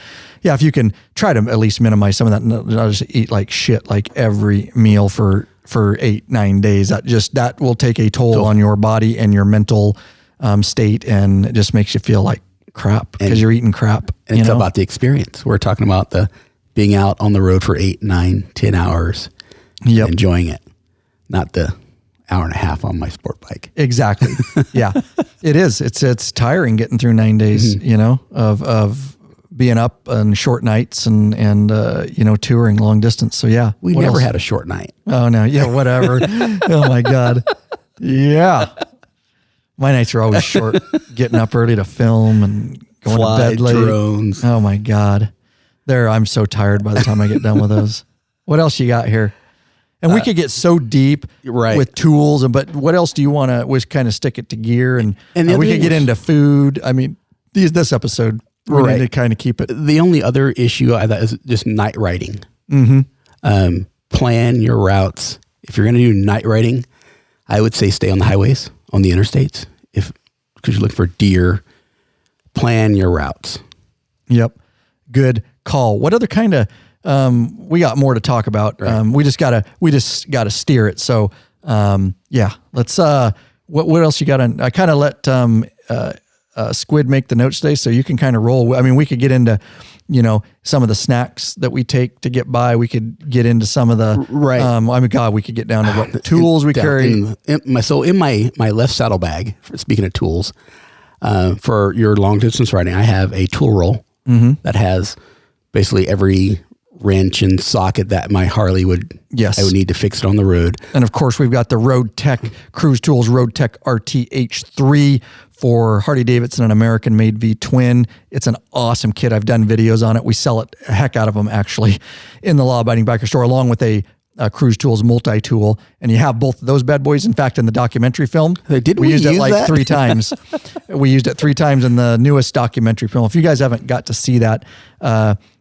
if you can try to at least minimize some of that, and not just eat like shit, like every meal for 8-9 days, that will take a toll on your body and your mental state, and it just makes you feel like crap because you're eating crap. And it's about the experience. We're talking about the being out on the road for 8, 9, 10 hours, enjoying it, not the hour and a half on my sport bike. Exactly. Yeah, it is. It's tiring getting through 9 days, of being up on short nights and touring long distance. So yeah, we never had a short night. Oh no. Yeah. Whatever. Oh my God. Yeah. My nights are always short, getting up early to film and going to bed late. Drones. Oh my God. I'm so tired by the time I get done with those. What else you got here? And we could get so deep with tools, but what else do you want to kind of stick it to gear? And we could get into food. I mean, this episode, we need to kind of keep it. The only other issue is just night riding. Plan your routes. If you're going to do night riding, I would say stay on the highways, on the interstates, because you're looking for deer. Plan your routes. Yep. Good call. What other kind of we got more to talk about. Right. We just gotta steer it. So yeah, let's. What else you got on? I kind of let Squid make the notes today, so you can kind of roll. I mean, we could get into, some of the snacks that we take to get by. We could get into some of the right. I mean, God, we could get down to what tools we carry. In my left saddle bag. Speaking of tools, for your long distance riding, I have a tool roll that has basically every wrench and socket that my Harley would need to fix it on the road. And of course, we've got the Road Tech Cruise Tools Road Tech RTH3 for Harley Davidson, an American-made V-twin. It's an awesome kit. I've done videos on it. We sell it a heck out of them actually in the Law Abiding Biker store, along with a Cruise Tools multi-tool. And you have both of those bad boys. In fact, in the documentary film, we used it like 3 times. We used it 3 times in the newest documentary film. If you guys haven't got to see that,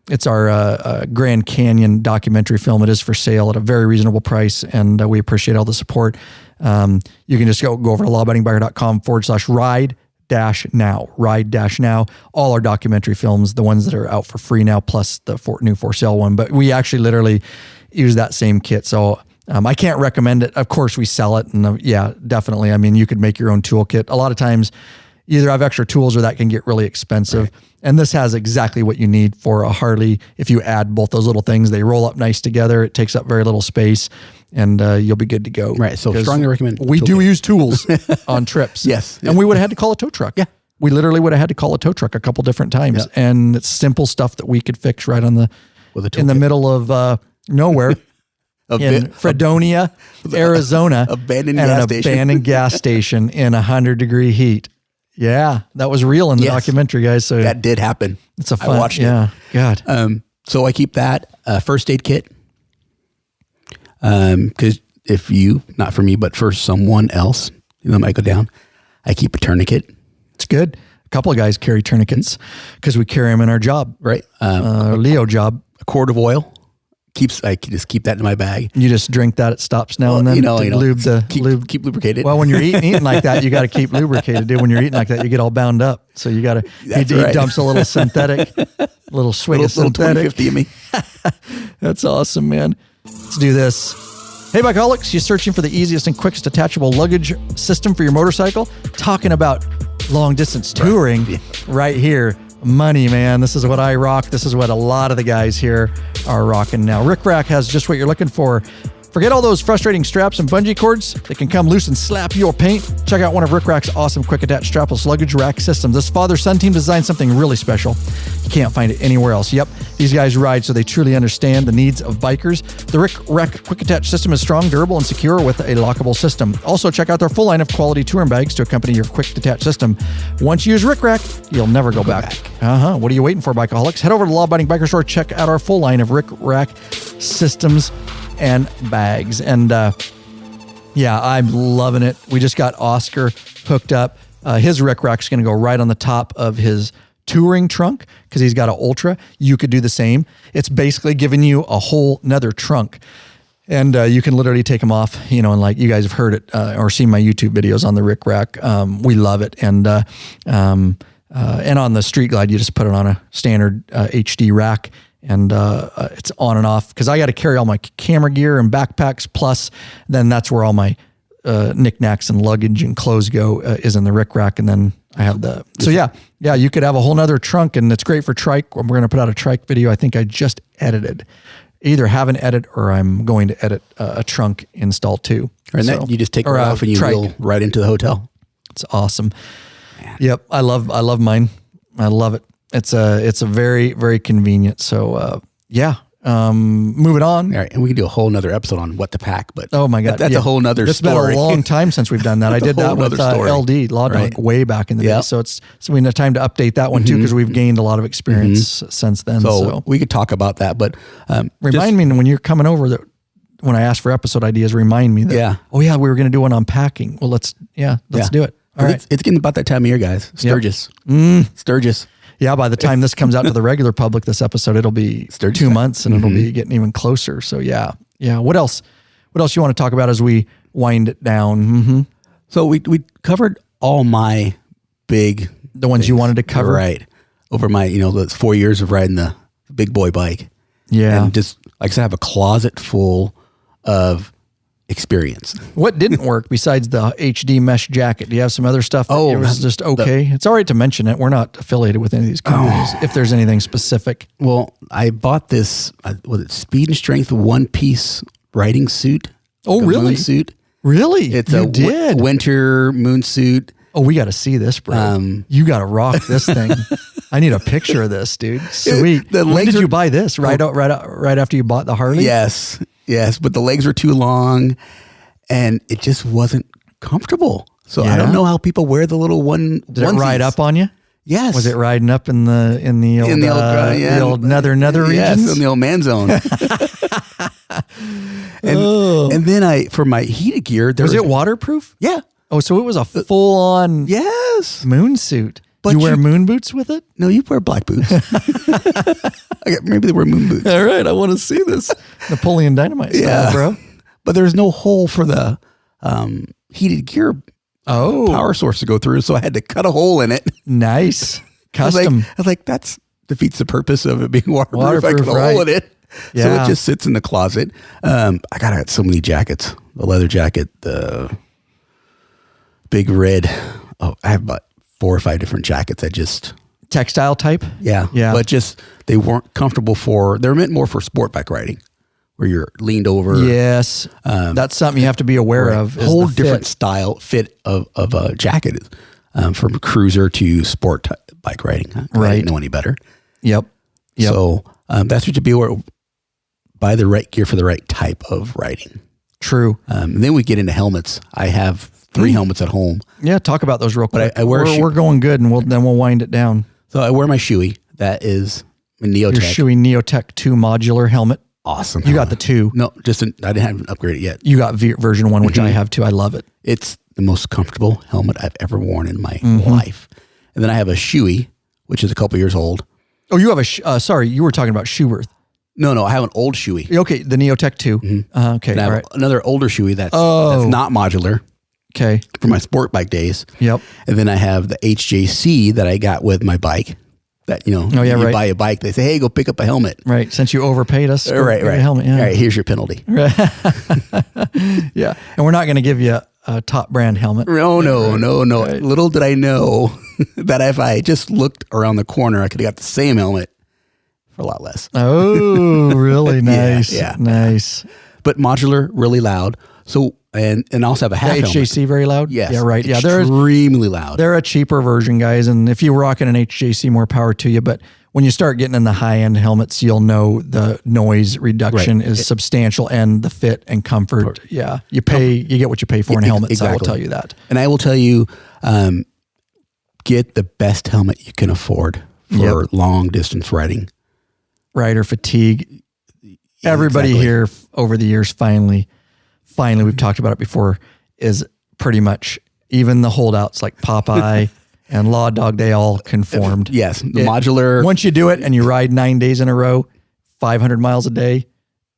it's our Grand Canyon documentary film. It is for sale at a very reasonable price, and we appreciate all the support. You can just go over to lawabidingbiker.com/ride-now. All our documentary films, the ones that are out for free now, plus the new for sale one. But we actually literally use that same kit. So I can't recommend it. Of course, we sell it. And yeah, definitely. I mean, you could make your own toolkit. A lot of times, you either have extra tools or that can get really expensive. Right. And this has exactly what you need for a Harley. If you add both those little things, they roll up nice together. It takes up very little space, and you'll be good to go. Right. So strongly recommend. We do use tools on trips. Yes. And we would have had to call a tow truck. Yeah. We literally would have had to call a tow truck a couple different times. Yeah. And it's simple stuff that we could fix right on the in the middle of nowhere. In Fredonia, Arizona, abandoned gas station in 100-degree heat. Yeah, that was real in the documentary, guys. So that did happen. It's a fun. I watched it. God. So I keep that first aid kit. Because if you, not for me, but for someone else, that might go down. I keep a tourniquet. It's good. A couple of guys carry tourniquets because we carry them in our job, right? Leo job. A quart of oil. I can just keep that in my bag. You just drink that. It stops now and then. Keep lubricated. Well, when you're eating like that, you got to keep lubricated. Dude. When you're eating like that, you get all bound up. So you got to. He dumps a little synthetic, little swig of synthetic. 20-50 of me. That's awesome, man. Let's do this. Hey, Bikeaholics, you searching for the easiest and quickest attachable luggage system for your motorcycle? Talking about long distance touring right here. Money, man. This is what I rock. This is what a lot of the guys here are rocking now. Rick Rack has just what you're looking for. Forget all those frustrating straps and bungee cords. They can come loose and slap your paint. Check out one of Rick Rack's awesome quick attach strapless luggage rack systems. This father-son team designed something really special. You can't find it anywhere else. Yep, these guys ride so they truly understand the needs of bikers. The Rick Rack quick attach system is strong, durable, and secure with a lockable system. Also, check out their full line of quality touring bags to accompany your quick detach system. Once you use Rick Rack, you'll never go back. What are you waiting for, Bikeaholics? Head over to the Law Abiding Biker Store. Check out our full line of Rick Rack systems and bags. And I'm loving it. We just got Oscar hooked up. His Rick Rack's going to go right on the top of his touring trunk because he's got an Ultra. You could do the same. It's basically giving you a whole nother trunk. And you can literally take them off, and like you guys have heard it or seen my YouTube videos on the Rick Rack. We love it. And on the Street Glide, you just put it on a standard HD rack. And it's on and off because I got to carry all my camera gear and backpacks. Plus, then that's where all my knickknacks and luggage and clothes go is in the Rick Rack. And then I have you could have a whole nother trunk, and it's great for trike. We're going to put out a trike video. I think I just edited. Either have an edit or I'm going to edit a trunk install too. And then you just take it off and you wheel right into the hotel. It's awesome. Man. Yep, I love mine. I love it. It's a very, very convenient. So, moving on. All right. And we can do a whole nother episode on what to pack, but oh my God, that's a whole nother story. It's been a long time since we've done that. I did that with LD, Law Dog, way back in the day. So we need time to update that one too, because we've gained a lot of experience since then. So we could talk about that, but remind me when you're coming over that when I ask for episode ideas, remind me that, we were going to do one on packing. Well, let's do it. All right. It's getting about that time of year, guys. Sturgis. Sturgis. Yeah, by the time this comes out to the regular public, this episode, it'll be 2 months and it'll be getting even closer. So yeah. What else you want to talk about as we wind it down? So we covered all my the ones you wanted to cover. Right. Over my, those 4 years of riding the big boy bike. Yeah. And just, like I said, I have a closet full of experience. What didn't work besides the HD mesh jacket? Do you have some other stuff that was just okay? It's all right to mention it. We're not affiliated with any of these companies if there's anything specific. Well, I bought this, was it Speed and Strength one-piece riding suit? Oh, really? Moon suit. Really? It's you did? Winter moon suit. Oh, we got to see this, bro. You got to rock this thing. I need a picture of this, dude. Sweet. When did you buy this? Right after you bought the Harley? Yes. But the legs were too long, and it just wasn't comfortable. So I don't know how people wear the little one. Did it ride up on you? Yes. Was it riding up in the old nether regions? Yes, in the old man zone. And then for my heated gear, was it waterproof? Yeah. Oh, so it was a full on moon suit. But you wear moon boots with it? No, you wear black boots. Maybe they wear moon boots. All right, I want to see this. Napoleon Dynamite style, bro. But there's no hole for the heated gear power source to go through, so I had to cut a hole in it. Nice. Custom. I was like, that defeats the purpose of it being waterproof. I cut a hole in it. Yeah. So it just sits in the closet. I got so many jackets. The leather jacket, the big red. Oh, I have about 4 or 5 different jackets. Textile type? Yeah. But just, they weren't comfortable they're meant more for sport bike riding, where you're leaned over. Yes. That's something you have to be aware of. A whole different fit of a jacket, from cruiser to sport bike riding. I didn't know any better. Yep. So that's what you be aware of. Buy the right gear for the right type of riding. True. And then we get into helmets. I have 3 helmets at home. Yeah, talk about those real quick. But I wear we're going good, and then we'll wind it down. So I wear my Shoei. That is a Neotech. Your Shoei Neotech 2 modular helmet. Awesome. You got the 2. No, I didn't have it upgraded yet. You got version 1, which I have too. I love it. It's the most comfortable helmet I've ever worn in my life. And then I have a Shoei, which is a couple years old. Oh, you have sorry, you were talking about Schuberth. No, I have an old Shoei. Okay, the Neotech 2. Okay, and I have another older Shoei that's not modular. Okay. For my sport bike days. Yep. And then I have the HJC that I got with my bike. That, you buy a bike, they say, hey, go pick up a helmet. Right. Since you overpaid us. Right. A helmet. Yeah. All right, here's your penalty. Right. Yeah. And we're not going to give you a top brand helmet. No. Right. Little did I know that if I just looked around the corner, I could have got the same helmet for a lot less. Oh, really? Nice. Yeah. Nice. But modular, really loud. So, and I also have a half helmet. HJC very loud? Yes. Yeah, right. Yeah, extremely loud. They're a cheaper version, guys. And if you're rocking an HJC, more power to you. But when you start getting in the high-end helmets, you'll know the noise reduction is substantial, and the fit and comfort. Yeah. You get what you pay for in helmets. Exactly. I will tell you that. And I will tell you, get the best helmet you can afford for long distance riding. Rider fatigue. Everybody here over the years, finally, we've talked about it before, is pretty much, even the holdouts like Popeye and Law Dog, they all conformed. Yes. The modular. Once you do it and you ride 9 days in a row, 500 miles a day,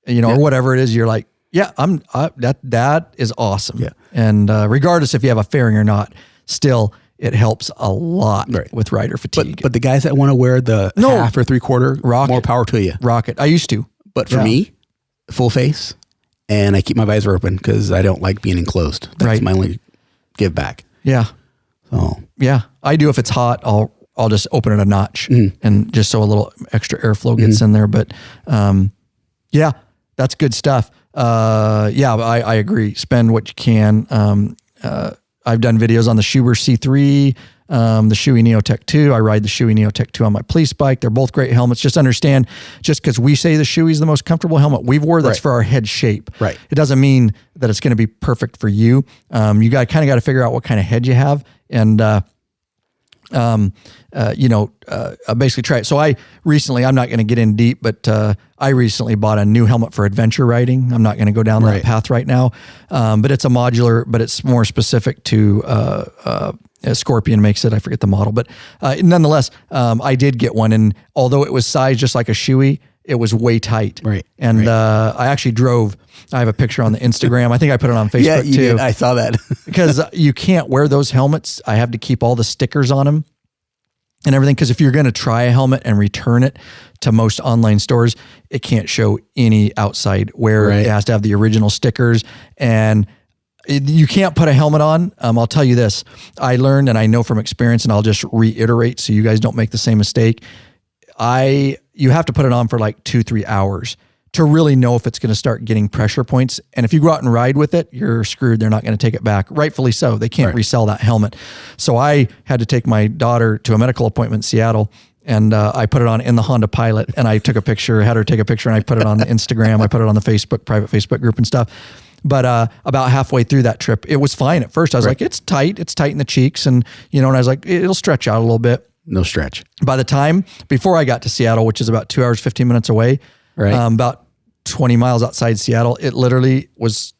or whatever it is, you're like, that is awesome. Yeah. And regardless if you have a fairing or not, still, it helps a lot with rider fatigue. But the guys that want to wear the half or 3/4, more power to you. Rock it. I used to. But for me, full face, and I keep my visor open because I don't like being enclosed. That's my only give back. Yeah. So yeah, I do. If it's hot, I'll just open it a notch and just so a little extra airflow gets in there. But yeah, that's good stuff. I agree. Spend what you can. I've done videos on the Schuber C3, the Shoei Neotech 2. I ride the Shoei Neotech 2 on my police bike. They're both great helmets. Just understand, just because we say the Shoei is the most comfortable helmet we've wore, that's for our head shape. Right. It doesn't mean that it's going to be perfect for you. You got to figure out what kind of head you have, and basically try it. So I'm not going to get in deep, but I recently bought a new helmet for adventure riding. I'm not going to go down that path right now, but it's a modular, but it's more specific to Scorpion makes it. I forget the model, but nonetheless, I did get one, and although it was sized just like a Shoei, it was way tight. Right. And I actually drove. I have a picture on the Instagram. I think I put it on Facebook yeah, you too. Did. I saw that. Because you can't wear those helmets. I have to keep all the stickers on them. and everything. Because if you're going to try a helmet and return it to most online stores, it can't show any outside wear. Right. It has to have the original stickers, and you can't put a helmet on. I'll tell you this, I learned, and I know from experience, and I'll just reiterate so you guys don't make the same mistake. You have to put it on for like 2-3 hours to really know if it's going to start getting pressure points. And if you go out and ride with it, you're screwed. They're not going to take it back. Rightfully so. They can't resell that helmet. So I had to take my daughter to a medical appointment in Seattle, and I put it on in the Honda Pilot, and I took a picture, had her take a picture, and I put it on the Instagram. I put it on the private Facebook group and stuff. But about halfway through that trip, it was fine at first. I was like, it's tight in the cheeks. And, and I was like, it'll stretch out a little bit. No stretch. By the time, before I got to Seattle, which is about 2 hours, 15 minutes away, about 20 miles outside Seattle, it literally was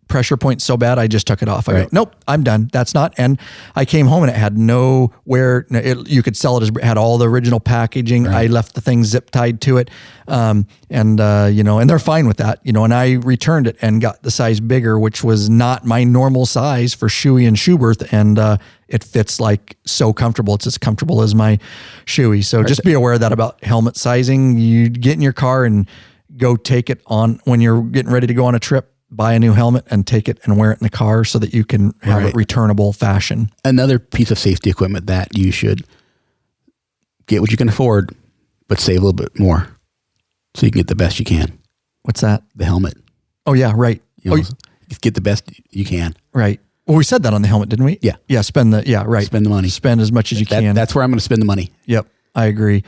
pressure point so bad, I just took it off. I go, nope, I'm done. That's not. And I came home and it had nowhere. You could sell it as it had all the original packaging. I left the thing zip tied to it. And they're fine with that, and I returned it and got the size bigger, which was not my normal size for shoey and shoe birth. And, it fits like so comfortable. It's as comfortable as my shoey. So just be aware of that about helmet sizing. You get in your car and go take it on when you're getting ready to go on a trip. Buy a new helmet and take it and wear it in the car so that you can have it returnable fashion. Another piece of safety equipment that you should get what you can afford, but save a little bit more so you can get the best you can. What's that? The helmet. Oh yeah, right. Get the best you can. Right. Well, we said that on the helmet, didn't we? Yeah. Yeah. Spend the money. Spend as much as you can. That's where I'm going to spend the money. Yep. I agree.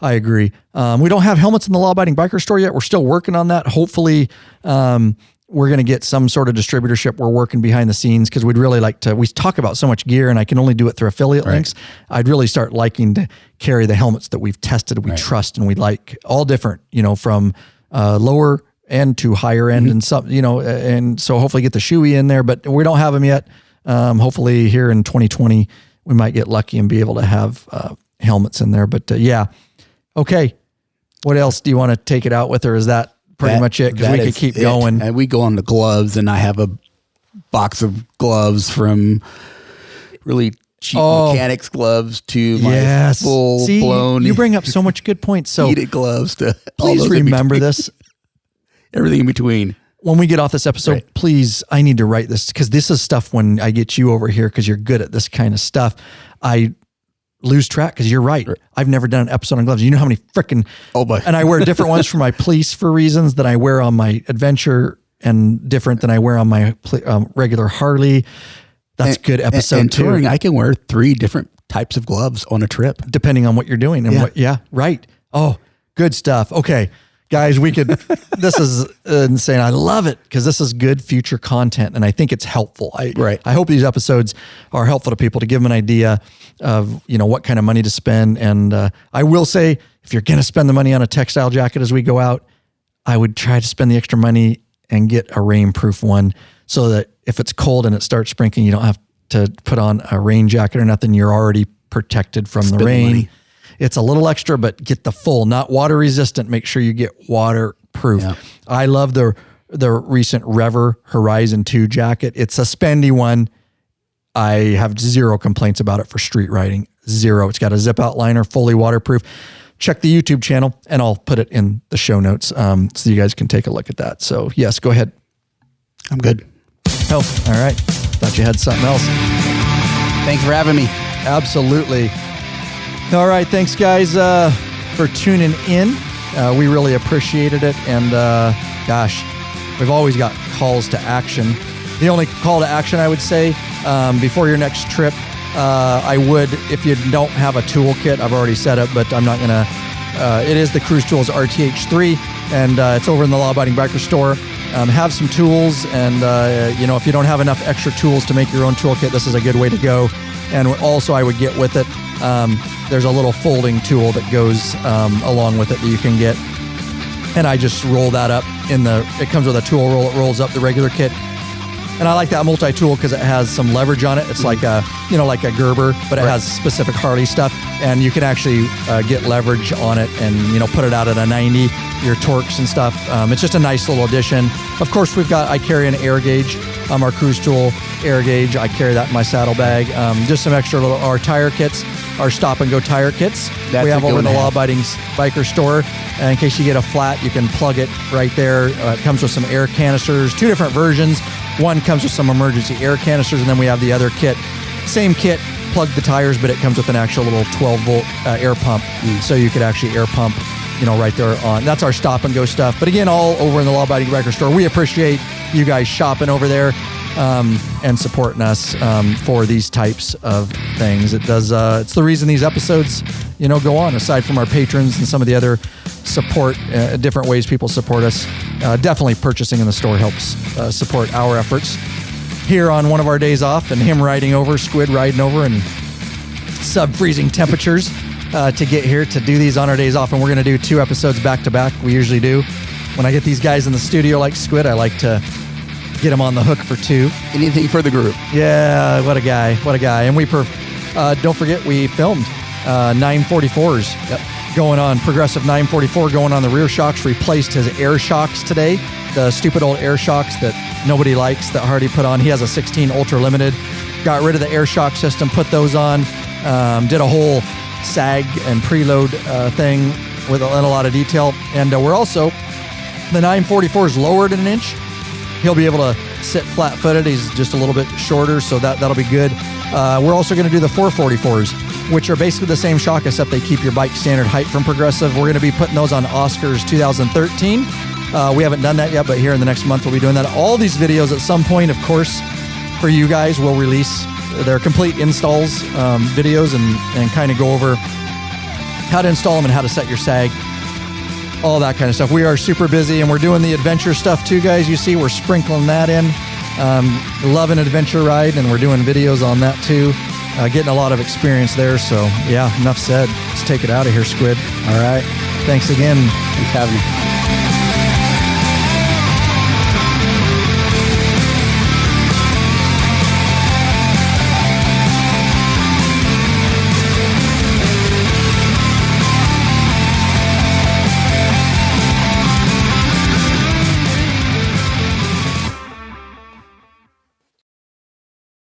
We don't have helmets in the Law Abiding Biker store yet. We're still working on that. Hopefully, we're going to get some sort of distributorship. We're working behind the scenes because we'd really like to, we talk about so much gear and I can only do it through affiliate links. I'd really start liking to carry the helmets that we've tested, we trust, and we like, all different, from lower end to higher end and some, and so hopefully get the shoey in there, but we don't have them yet. Hopefully here in 2020, we might get lucky and be able to have helmets in there, but yeah. Okay. What else do you want to take it out with, or is that pretty much it? Because we could keep going. And we go on to gloves, and I have a box of gloves from really cheap mechanics gloves to my full blown. You bring up so much good points. So heated gloves to please remember this. Everything in between. When we get off this episode, please, I need to write this because this is stuff when I get you over here because you're good at this kind of stuff. I lose track because you're right. I've never done an episode on gloves. You know how many freaking, and I wear different ones for my police for reasons that I wear on my adventure and different than I wear on my regular Harley. That's good episode and too. Touring, I can wear 3 different types of gloves on a trip. Depending on what you're doing and right. Oh, good stuff. Okay. Guys, this is insane. I love it because this is good future content and I think it's helpful. I hope these episodes are helpful to people to give them an idea of, what kind of money to spend. And I will say, if you're going to spend the money on a textile jacket as we go out, I would try to spend the extra money and get a rainproof one so that if it's cold and it starts sprinkling, you don't have to put on a rain jacket or nothing. You're already protected from the rain. It's a little extra, but get the full, not water resistant. Make sure you get waterproof. Yeah. I love the recent Rever Horizon 2 jacket. It's a spendy one. I have 0 complaints about it for street riding. 0. It's got a zip out liner, fully waterproof. Check the YouTube channel and I'll put it in the show notes so you guys can take a look at that. So yes, go ahead. I'm good. Oh, all right. Thought you had something else. Thanks for having me. Absolutely. All right. Thanks, guys, for tuning in. We really appreciated it. And gosh, we've always got calls to action. The only call to action I would say before your next trip, I would, if you don't have a toolkit, I've already said it, but I'm not going to, it is the Cruise Tools RTH3, and it's over in the Law Abiding Biker store. Have some tools, and if you don't have enough extra tools to make your own toolkit, this is a good way to go. And also I would get with it, there's a little folding tool that goes along with it that you can get. And I just roll that up it comes with a tool roll, it rolls up the regular kit. And I like that multi-tool because it has some leverage on it. It's like a, like a Gerber, but it has specific Harley stuff. And you can actually get leverage on it and, put it out at a 90, your torques and stuff. It's just a nice little addition. Of course, I carry an air gauge, our cruise tool air gauge. I carry that in my saddlebag. Just some extra our tire kits, our stop and go tire kits. That's we have over in the Law Abiding Biker store. In case you get a flat, you can plug it right there. It comes with some air canisters, 2 different versions. One comes with some emergency air canisters, and then we have the other kit. Same kit, plug the tires, but it comes with an actual little 12-volt air pump. So you could actually air pump, right there on. That's our stop and go stuff. But again, all over in the Law Abiding Biker store. We appreciate you guys shopping over there and supporting us for these types of things. It does. It's the reason these episodes, go on. Aside from our patrons and some of the other support, different ways people support us. Definitely purchasing in the store helps support our efforts here on one of our days off, and him riding over, Squid riding over in sub-freezing temperatures to get here to do these on our days off. And we're going to do 2 episodes back to back. We usually do. When I get these guys in the studio like Squid, I like to get him on the hook for 2. Anything for the group. Yeah, what a guy. And we don't forget, we filmed 944s going on, progressive 944 going on the rear shocks, replaced his air shocks today, the stupid old air shocks that nobody likes that Hardy put on. He has a 16 Ultra Limited, got rid of the air shock system, put those on, did a whole sag and preload thing with a lot of detail. And we're also, the 944 is lowered an inch. He'll be able to sit flat-footed. He's just a little bit shorter, so that'll be good. We're also going to do the 444s, which are basically the same shock, except they keep your bike standard height from Progressive. We're going to be putting those on Oscars 2013. We haven't done that yet, but here in the next month we'll be doing that. All these videos at some point, of course, for you guys, will release their complete installs videos and kind of go over how to install them and how to set your sag, all that kind of stuff. We are super busy, and we're doing the adventure stuff too, guys. You see, we're sprinkling that in. Love an adventure ride, and we're doing videos on that too. Getting a lot of experience there. So yeah, enough said. Let's take it out of here, Squid. All right. Thanks again. Thanks for having me.